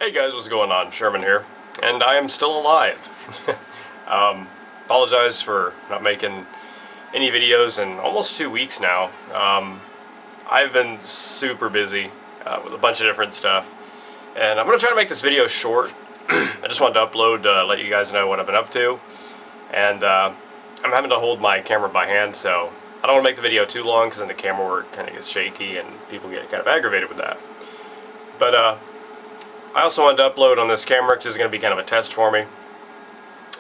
Hey guys, what's going on? Sherman here, and I am still alive. Apologize for not making any videos in almost 2 weeks now. I've been super busy with a bunch of different stuff, and I'm going to try to make this video short. I just wanted to upload to let you guys know what I've been up to, and I'm having to hold my camera by hand, so I don't want to make the video too long because then the camera work kind of gets shaky and people get kind of aggravated with that. But I also wanted to upload on this camera because this is going to be kind of a test for me.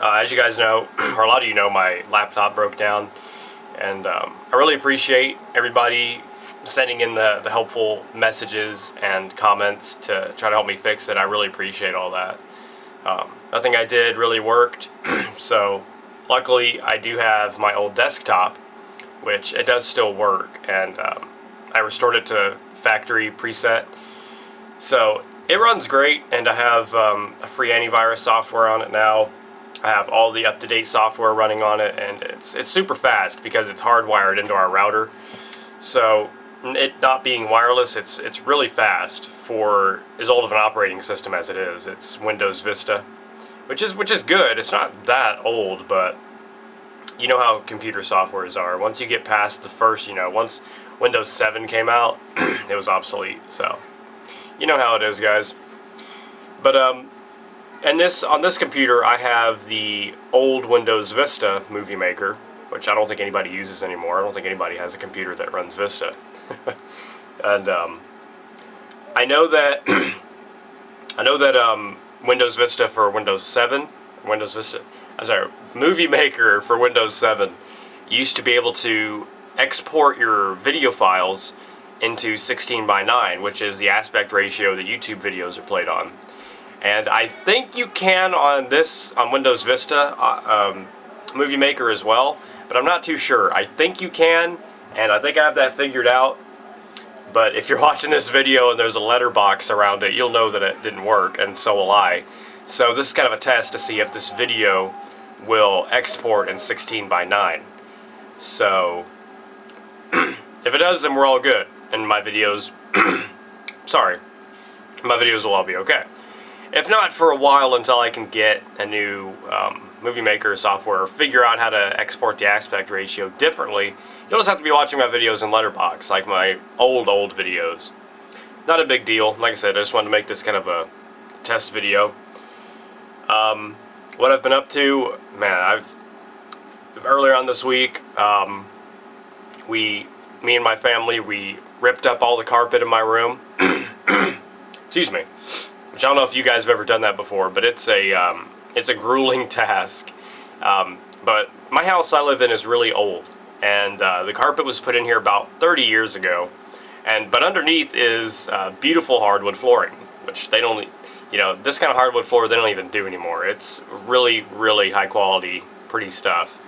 As you guys know, or a lot of you know, my laptop broke down, and I really appreciate everybody sending in the helpful messages and comments to try to help me fix it. I really appreciate all that. Nothing I did really worked, so luckily I do have my old desktop, which it does still work, and I restored it to factory preset. So it runs great, and I have a free antivirus software on it now. I have all the up-to-date software running on it, and it's super fast because it's hardwired into our router. So it not being wireless, it's really fast for as old of an operating system as it is. It's Windows Vista, which is good. It's not that old, but you know how computer softwares are. Once you get past the first, once Windows 7 came out, it was obsolete. So you know how it is, guys. But on this computer, I have the old Windows Vista Movie Maker, which I don't think anybody uses anymore. I don't think anybody has a computer that runs Vista. And I know that Windows Vista for Windows 7, Movie Maker for Windows 7 used to be able to export your video files into 16:9, which is the aspect ratio that YouTube videos are played on. And I think you can on Windows Vista Movie Maker as well, but I'm not too sure. I think you can, and I think I have that figured out. But if you're watching this video and there's a letterbox around it, you'll know that it didn't work, and so will I. So this is kind of a test to see if this video will export in 16:9. So if it does, then we're all good, and my videos my videos will all be okay. If not, for a while, until I can get a new Movie Maker software or figure out how to export the aspect ratio differently, you'll just have to be watching my videos in Letterboxd, like my old videos. Not a big deal. Like I said, I just wanted to make this kind of a test video. What I've been up to, man, earlier on this week, me and my family, we ripped up all the carpet in my room. Excuse me. Which I don't know if you guys have ever done that before, but it's a grueling task. But my house I live in is really old, and the carpet was put in here about 30 years ago. But underneath is beautiful hardwood flooring, which they don't, this kind of hardwood floor they don't even do anymore. It's really, really high quality, pretty stuff.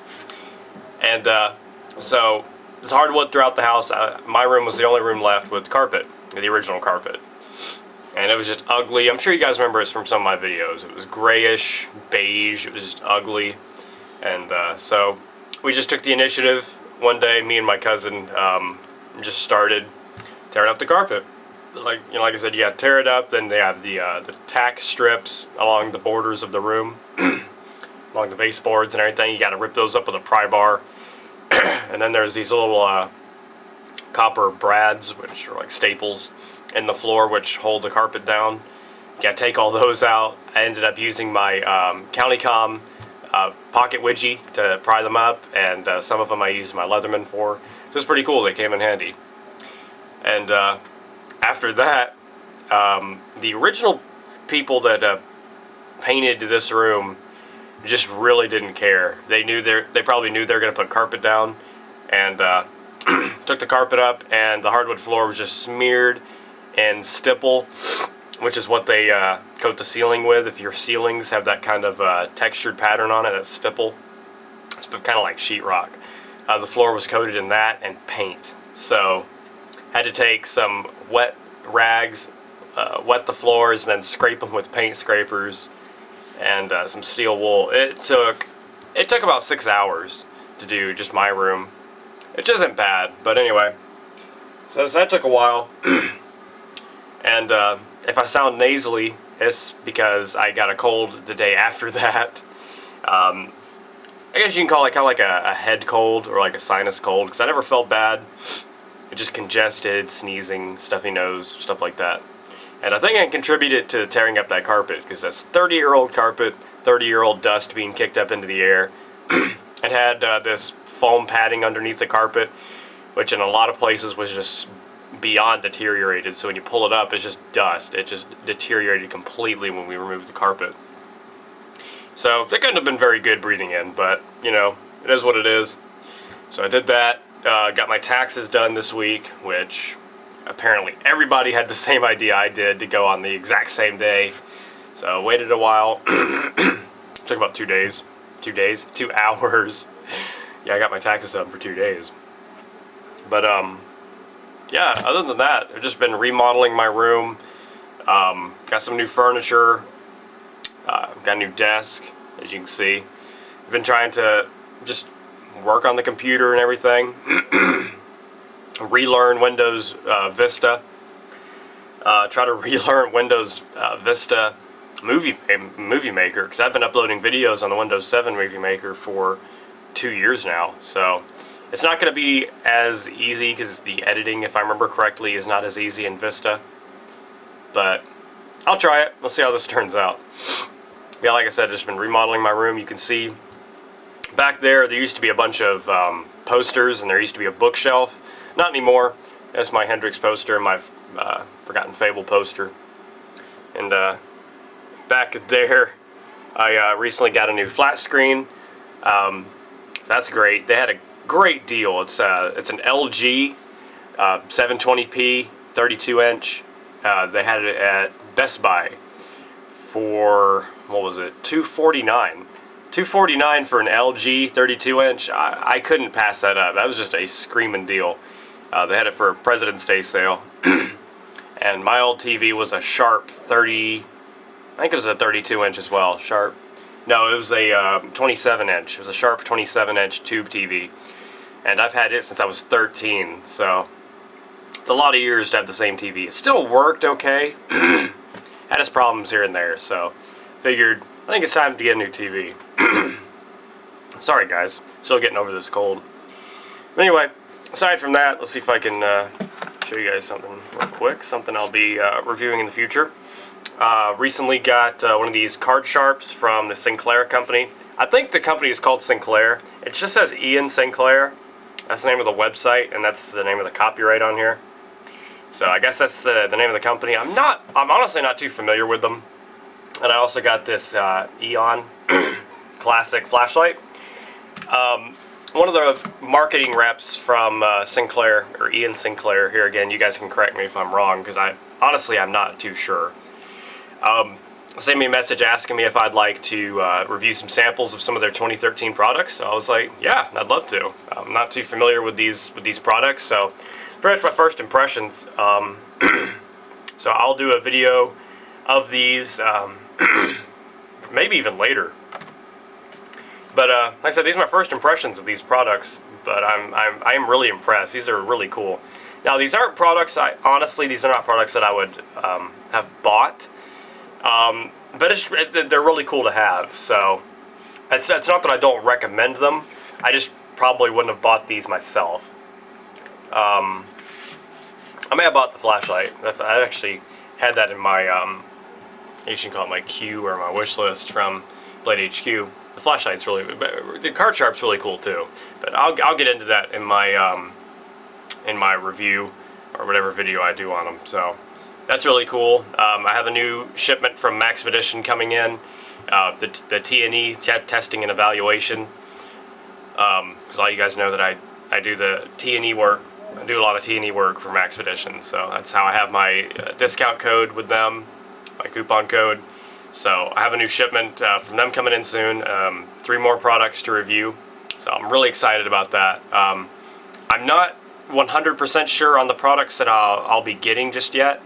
And so there's hardwood throughout the house. My room was the only room left with carpet, the original carpet. And it was just ugly. I'm sure you guys remember this from some of my videos. It was grayish, beige, it was just ugly. And so we just took the initiative one day, me and my cousin just started tearing up the carpet. Like I said, you have to tear it up, then they have the tack strips along the borders of the room, along the baseboards and everything. You got to rip those up with a pry bar. And then there's these little copper brads, which are like staples in the floor, which hold the carpet down. You gotta take all those out. I ended up using my Countycom pocket widgie to pry them up, and some of them I used my Leatherman for. So it's pretty cool. They came in handy. And after that, the original people that painted this room just really didn't care. They probably knew they were gonna put carpet down, and took the carpet up, and the hardwood floor was just smeared in stipple, which is what they coat the ceiling with. If your ceilings have that kind of textured pattern on it, that's stipple. It's kind of like sheetrock. The floor was coated in that and paint. So had to take some wet rags, wet the floors, and then scrape them with paint scrapers and some steel wool. It took about 6 hours to do just my room, which isn't bad, but anyway. So that took a while. And If I sound nasally, it's because I got a cold the day after that. I guess you can call it kind of like a head cold or like a sinus cold, because I never felt bad. It just congested, sneezing, stuffy nose, stuff like that. And I think I contributed to tearing up that carpet, because that's 30-year-old carpet, 30-year-old dust being kicked up into the air. It had this foam padding underneath the carpet, which in a lot of places was just beyond deteriorated. So when you pull it up, it's just dust. It just deteriorated completely when we removed the carpet. So it couldn't have been very good breathing in, but, you know, it is what it is. So I did that, got my taxes done this week, which apparently everybody had the same idea I did to go on the exact same day. So waited a while. Took about 2 days. 2 hours. Yeah, I got my taxes done for 2 days. But, yeah, other than that, I've just been remodeling my room. Got some new furniture. Got a new desk, as you can see. I've been trying to just work on the computer and everything. Relearn Windows Vista. Try to relearn Windows Vista Movie Maker, because I've been uploading videos on the Windows 7 Movie Maker for 2 years now. So it's not going to be as easy, because the editing, if I remember correctly, is not as easy in Vista. But I'll try it. We'll see how this turns out. Yeah, like I said, I've just been remodeling my room. You can see back there used to be a bunch of posters, and there used to be a bookshelf. Not anymore. That's my Hendrix poster and my Forgotten Fable poster. And back there, I recently got a new flat screen. So that's great. They had a great deal. It's an LG 720p 32-inch. They had it at Best Buy for, what was it, $249. $249 for an LG 32-inch. I couldn't pass that up. That was just a screaming deal. They had it for a President's Day sale. And my old TV was a Sharp 30, I think it was a 32-inch as well. Sharp. No, it was a 27-inch. It was a Sharp 27-inch tube TV. And I've had it since I was 13, so it's a lot of years to have the same TV. It still worked okay. Had its problems here and there, so figured, I think it's time to get a new TV. Sorry guys, still getting over this cold. But anyway, aside from that, let's see if I can show you guys something real quick. Something I'll be reviewing in the future. Recently got one of these card sharps from the Sinclair company. I think the company is called Sinclair. It just says Ian Sinclair. That's the name of the website, and that's the name of the copyright on here. So I guess that's the name of the company. I'm honestly not too familiar with them. And I also got this Eon classic flashlight. One of the marketing reps from Sinclair, or Ian Sinclair, here again, you guys can correct me if I'm wrong, because I'm not too sure. Sent me a message asking me if I'd like to review some samples of some of their 2013 products. So I was like, yeah, I'd love to. I'm not too familiar with these products, so pretty much my first impressions. So I'll do a video of these, maybe even later. But like I said, these are my first impressions of these products. But I am really impressed. These are really cool. Now these aren't products. Honestly, these are not products that I would have bought. But they're really cool to have. So it's not that I don't recommend them. I just probably wouldn't have bought these myself. I may have bought the flashlight. I actually had that in my you can call it my queue or my wish list from Blade HQ. The flashlight's really, the card sharp's really cool too. But I'll get into that in my review or whatever video I do on them. So that's really cool. I have a new shipment from Maxpedition coming in. The T&E testing and evaluation. Because a lot of you guys know that I do the T&E work. I do a lot of T&E work for Maxpedition, so that's how I have my discount code with them, my coupon code. So I have a new shipment from them coming in soon, 3 more products to review, so I'm really excited about that. I'm not 100% sure on the products that I'll be getting just yet,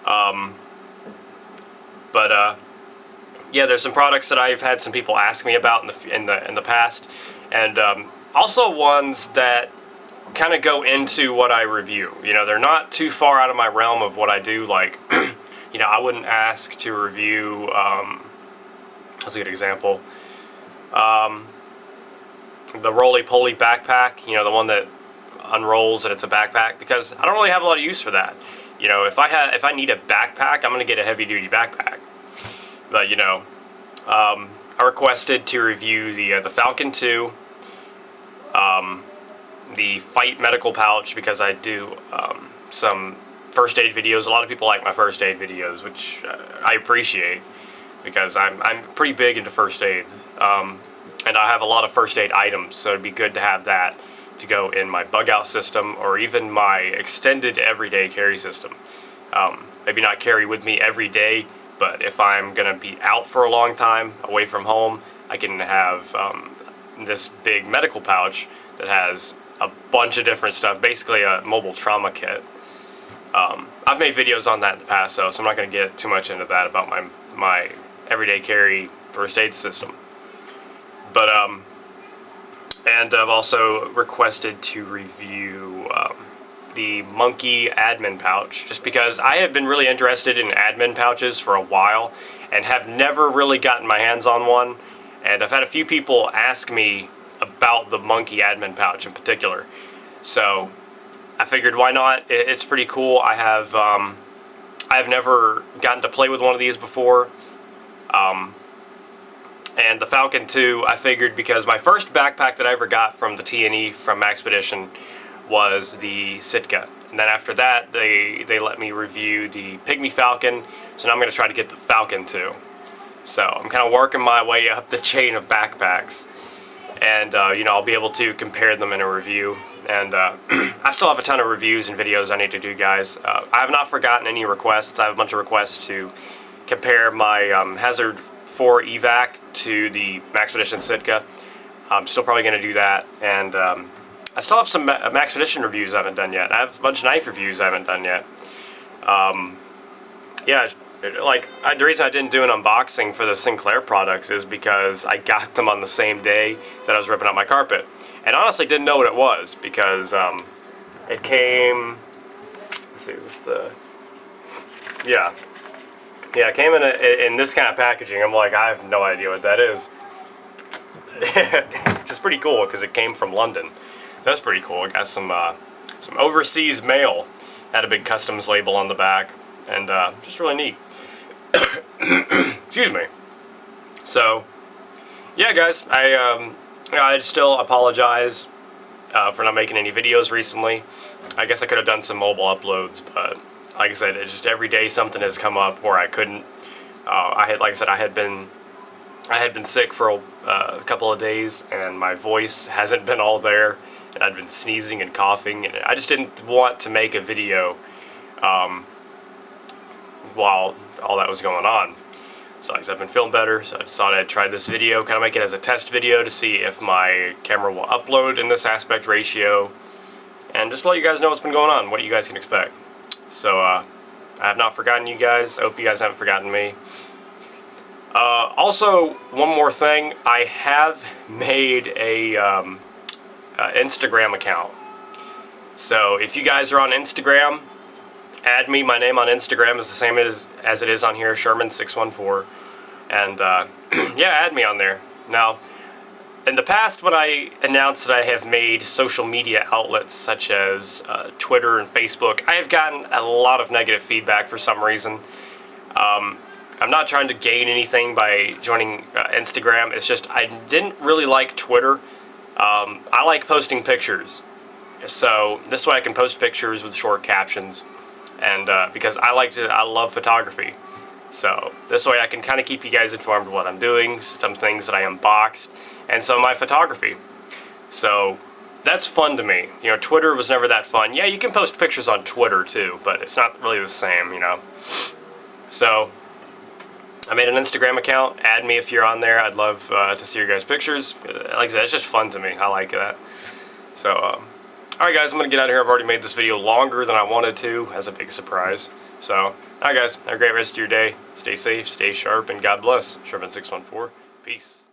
but yeah, there's some products that I've had some people ask me about in the past, and also ones that kind of go into what I review. You know, they're not too far out of my realm of what I do. Like You know, I wouldn't ask to review, that's a good example, the roly-poly backpack, you know, the one that unrolls and it's a backpack, because I don't really have a lot of use for that. You know, if I need a backpack, I'm gonna get a heavy-duty backpack. But you know, I requested to review the Falcon 2, the Fight medical pouch, because I do some first aid videos. A lot of people like my first aid videos, which I appreciate, because I'm pretty big into first aid, and I have a lot of first aid items, so it'd be good to have that to go in my bug out system, or even my extended everyday carry system. Maybe not carry with me every day, but if I'm gonna be out for a long time, away from home, I can have this big medical pouch that has a bunch of different stuff, basically a mobile trauma kit. I've made videos on that in the past, though, so I'm not going to get too much into that about my everyday carry first aid system. But and I've also requested to review the Monkey admin pouch, just because I have been really interested in admin pouches for a while and have never really gotten my hands on one. And I've had a few people ask me about the Monkey admin pouch in particular, so I figured why not. It's pretty cool. I have never gotten to play with one of these before, and the Falcon 2, I figured, because my first backpack that I ever got from the TNE from Maxpedition was the Sitka, and then after that they let me review the Pygmy Falcon, so now I'm going to try to get the Falcon 2. So I'm kind of working my way up the chain of backpacks, and you know, I'll be able to compare them in a review. And I still have a ton of reviews and videos I need to do, guys. I have not forgotten any requests. I have a bunch of requests to compare my Hazard 4 evac to the Maxpedition Sitka. I'm still probably going to do that, and I still have some Maxpedition reviews I haven't done yet. I have a bunch of knife reviews I haven't done yet. Yeah, like, the reason I didn't do an unboxing for the Sinclair products is because I got them on the same day that I was ripping out my carpet. And honestly didn't know what it was, because it came, let's see, is this the, yeah, it came in this kind of packaging. I'm like, I have no idea what that is. Which is pretty cool, because it came from London. That's pretty cool. It got some overseas mail. Had a big customs label on the back, and just really neat. Excuse me. So, yeah, guys, I still apologize for not making any videos recently. I guess I could have done some mobile uploads, but like I said, it's just every day something has come up where I couldn't. Like I said, I had been sick for a couple of days, and my voice hasn't been all there, and I'd been sneezing and coughing, and I just didn't want to make a video while all that was going on. So like I said, I've been feeling better, so I just thought I'd try this video, kind of make it as a test video to see if my camera will upload in this aspect ratio, and just to let you guys know what's been going on, what you guys can expect. So I have not forgotten you guys. I hope you guys haven't forgotten me. Also, one more thing, I have made a Instagram account. So if you guys are on Instagram, add me. My name on Instagram is the same as it is on here, Sherman614. And yeah, add me on there. Now, in the past, when I announced that I have made social media outlets such as Twitter and Facebook, I have gotten a lot of negative feedback for some reason. I'm not trying to gain anything by joining Instagram. It's just I didn't really like Twitter. I like posting pictures. So this way I can post pictures with short captions. And because I love photography. So this way I can kind of keep you guys informed of what I'm doing, some things that I unboxed, and some of my photography. So that's fun to me. You know, Twitter was never that fun. Yeah, you can post pictures on Twitter too, but it's not really the same, you know. So I made an Instagram account. Add me if you're on there. I'd love to see your guys' pictures. Like I said, it's just fun to me. I like that. So, alright guys, I'm going to get out of here. I've already made this video longer than I wanted to, as a big surprise. So, alright guys, have a great rest of your day. Stay safe, stay sharp, and God bless. Sherman614. Peace.